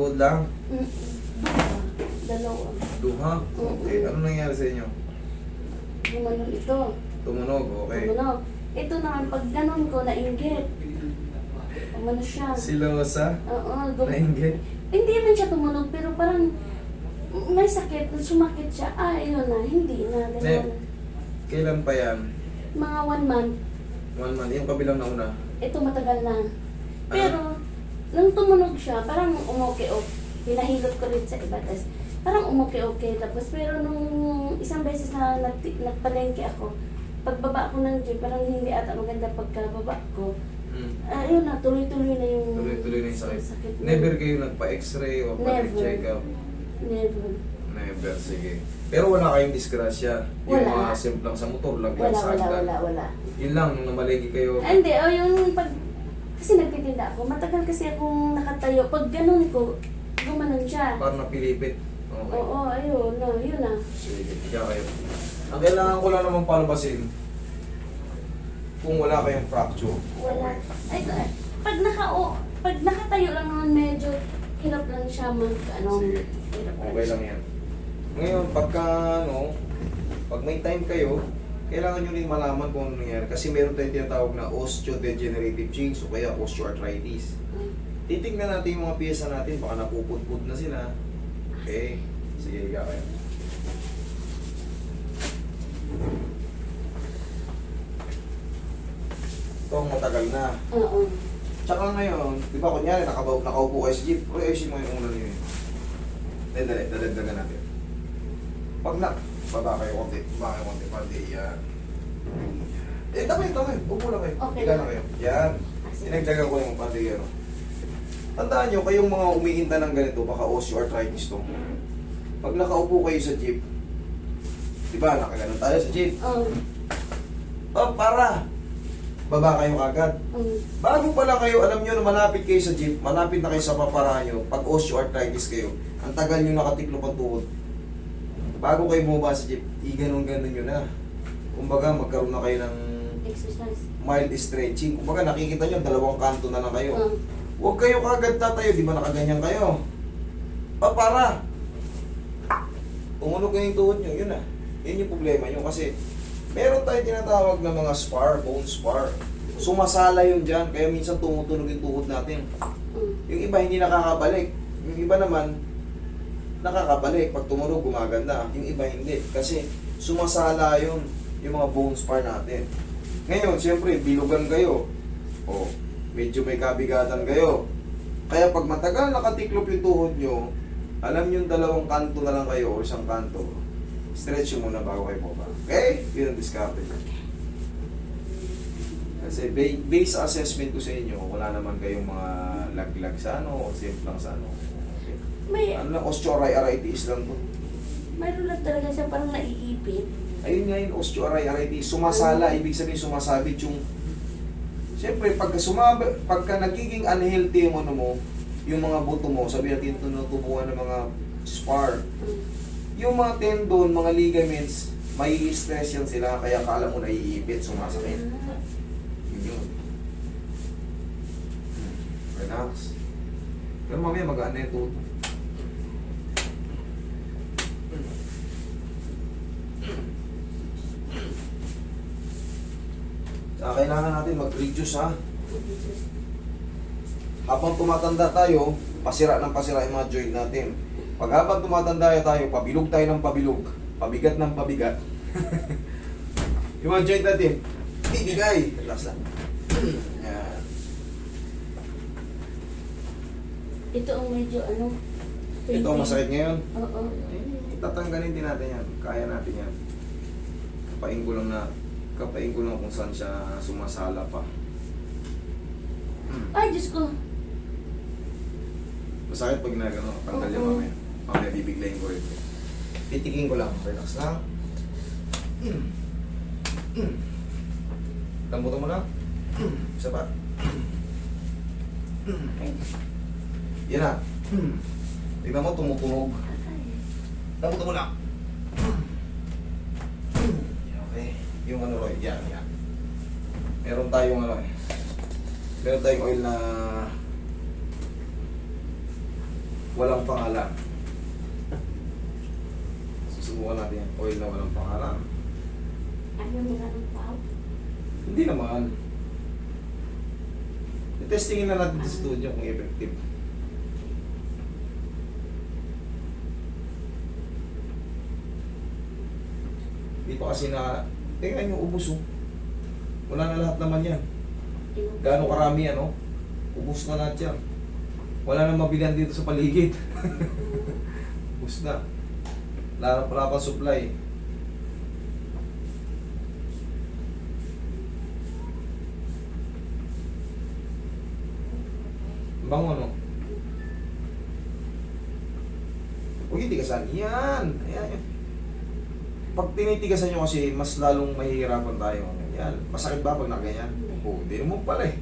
Tuhod lang? Dalawa. Duha? Okay. Ano nangyari sa inyo? Gumanon ito. Tumunog? Okay. Tumunog. Ito naman, pag ganon ko, nainggit. Umano siya. Silosa? Oo. Nainggit? Hindi man siya tumunog, pero parang may sakit, sumakit siya. Ayun na, hindi na. Ganun. Kailan pa yan? Mga 1 month. 1 month. Yung kabilang nauna? Ito matagal na. Pero, nung tumunog siya, parang umuki-okay. Pinahilot ko rin sa iba. Tas, parang umuki-okay. Tapos, pero nung isang beses na nagpalengke ako, pagbaba ko ng gym, parang hindi ata maganda pagkababa ko. Ayun na, tuloy-tuloy na yung... Tuloy-tuloy na yung sakit. sakit na. Never kayo nagpa-x-ray o pa-check up? Never. Never, sige. Pero wala kayong disgrasya? Yung Wala. mga simplang sa motor, laglag sa Wala, hagdan? wala. Yun lang, nung namalagi kayo? Hindi, yung pag... Kasi nagtitinda ako, matagal kasi akong nakatayo. Pag ganun ko, gumanon siya. Parang napilipit. Okay. Oo, ayun na, yun na. Sige, higa kayo. Ang kailangan ko lang naman palabasin, kung wala kayong fracture. Wala. Ay, pag nakatayo lang naman medyo hirap lang siya Sige. hirap Okay lang yan. Ngayon, pag may time kayo, kailangan nyo rin malaman kung ano nangyari. Kasi meron tayong tinatawag na osteodegenerative change o kaya osteoarthritis. Titignan natin yung mga piyesa natin, baka napupudpud na sila. Okay? Sige, higa kayo. Ito ang matagal na. Oo. Tsaka ngayon, di ba kunyari nakaupo kayo sa jeep, ayusin mo yung ulo niyo yun. Dali, dadagdagan natin. Pag baba kayo konti, pati, yan. Tama yun, upo lang kayo. Okay Higa lang. na kayo. Yan. Dinagdagan ko yung pati yan. Tandaan nyo, kayong mga umiinta ng ganito, baka osteoarthritis to. Pag nakaupo kayo sa jeep, di ba, nakaganon tayo sa jeep. Para! Baba kayo agad. Bago pala kayo, alam nyo na malapit kayo sa jeep, malapit na kayo sa paparahan nyo, pag osteoarthritis kayo, ang tagal nyo nakatiklop ang tuhod. Bago kayo bumaba sa jeep, ganon nyo na. Kumbaga, magkaroon na kayo ng Exercise. mild stretching. Kumbaga, nakikita nyo, dalawang kanto na lang kayo. Huwag kayo kagad tatayo, di ba nakaganyan kayo? Para! Tumunog na yung tuhod nyo, yun na. Yun yung problema nyo kasi meron tayong tinatawag na mga spar, bone spar. Sumasala yun dyan, kaya minsan tumutunog yung tuhod natin. Yung iba hindi nakakabalik. Yung iba naman, nakakabalik. Pag tumunog, gumaganda. Yung iba hindi. Kasi sumasala yun, yung mga bone spar natin. Ngayon, siyempre, bilugan kayo. O, medyo may kabigatan kayo. Kaya pag matagal nakatiklop yung tuhod nyo, alam nyo yung dalawang kanto na lang kayo o isang kanto. Stretch nyo muna bago kayo baba. Okay? Yun ang discarte nyo. Kasi base assessment ko sa inyo, wala naman kayong mga laglag sa ano o simplang sa ano. Okay. May, Ano lang, osteoarthritis lang to. mayroon lang talaga siya parang naiipit. Ayun nga yun, osteoarthritis. Sumasala, ibig sabihin sumasabit yung... Siyempre, pagka nagiging unhealthy yung ano mo, yung mga buto mo, sabi natin tinutubuan ng mga spar. Yung mga tendon, mga ligaments, may stress yan sila, kaya kala mo naiipit, sumasakit. Yun. Relax. Pero mamaya magaan na yung tuhod. Kailangan natin mag-reduce ha. Habang tumatanda tayo, pasira ng pasira yung mga joint natin. Pag habang tumatanda tayo, pabilog tayo ng pabilog, pabigat ng pabigat. Yung mga joint natin, bibigay. Relax lang. Yan. Ito ang medyo Ito ang masakit ngayon. Oo. Tatanggalin din natin yan. Kaya natin yan. Kapain ko lang kung saan siya sumasala pa. Ay, Diyos ko. Masakit pag ginagano, tanggal yung mamaya. Mamaya bibiglayin ko rin. Titikin ko lang, relax lang. Lambutan mo lang. Isa pa. Yan na. Tignan mo, tumutunog. Lambutan mo lang. Okay. Yung ano Roy, yan. Meron tayong oil na walang pangalan. Susubukan natin yan. Oil na walang pangalan. Ayaw nila ng tao. Hindi naman. I-testingin na natin sa studio kung effective. Dito kasi na, tingnan yung ubos oh. Wala na lahat naman yan. Gaano karami yan oh. Ubos na lahat yan. Wala na mabilan dito sa paligid. Ubos na. Wala pa supply. Bango no? Huwag yung tigasan. Yan. Ayan. Pag tinitigasan nyo kasi, mas lalong mahihirapan tayo. Yan. Masakit ba pag nakaganyan? Oo, hindi naman pala eh.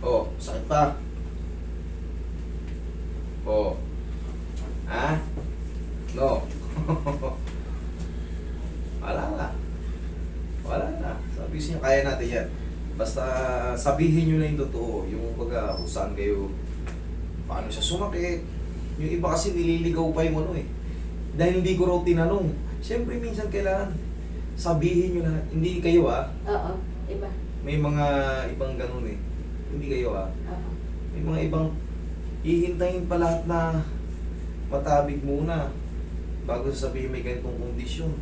Oh, sakit pa. Oh. Ha? No. Wala na. Wala na. Sabi niyo, kaya natin yan. Basta sabihin nyo na yung totoo. Yung baga, kung saan kayo, paano siya sumakit. Yung iba kasi nililigaw pa yung ano eh. Dahil hindi ko raw tinanong. Siyempre, minsan kailangan sabihin nyo na, hindi kayo ah. Oo, iba. May mga ibang ganun eh. Hindi kayo ah. Oo. May mga ibang hihintayin pa lahat na matabig muna bago sasabihin may ganitong kondisyon.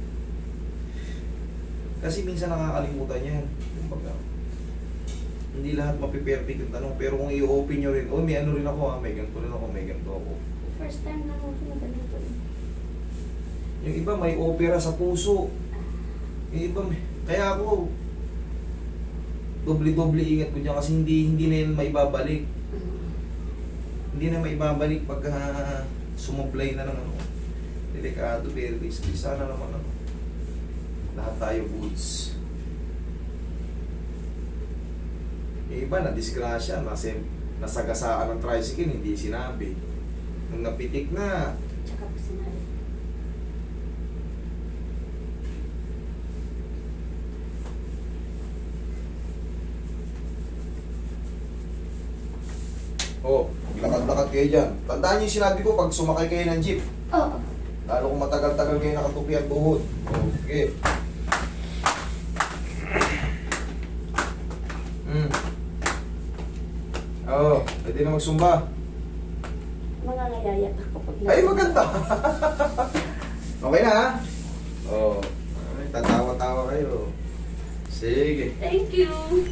Kasi minsan nakakalimutan yan. Kumbaga, hindi lahat mapiperfect yung tanong. Pero kung i-open nyo rin, oh may ano rin ako ah, may ganito rin ako, may ganito ako. First time na ako na ganito. Yung iba may opera sa puso. Yung iba may... Kaya ako, doble-doble ingat ko dyan kasi hindi na yan maibabalik. Hindi na maibabalik pag sumublay na ng ano. Delikado, very risky. Sana naman ano. Lahat tayo goods. Yung iba na disgrasya, nasagasaan ng tricycle, hindi sinabi. Nung napitik na, Tsaka pa sinabi. oh, lakad-lakad kayo dyan. Tandaan niyo yung sinabi ko pag sumakay kayo ng jeep. Oo. Lalo kung matagal-tagal kayo nakatupi ang tuhod. Okay. Oo, pwede na magsumba. Mga ngayayat ako pag Ay, maganda. Okay na ha? Oo. Ay, tatawa-tawa kayo. Sige. Thank you.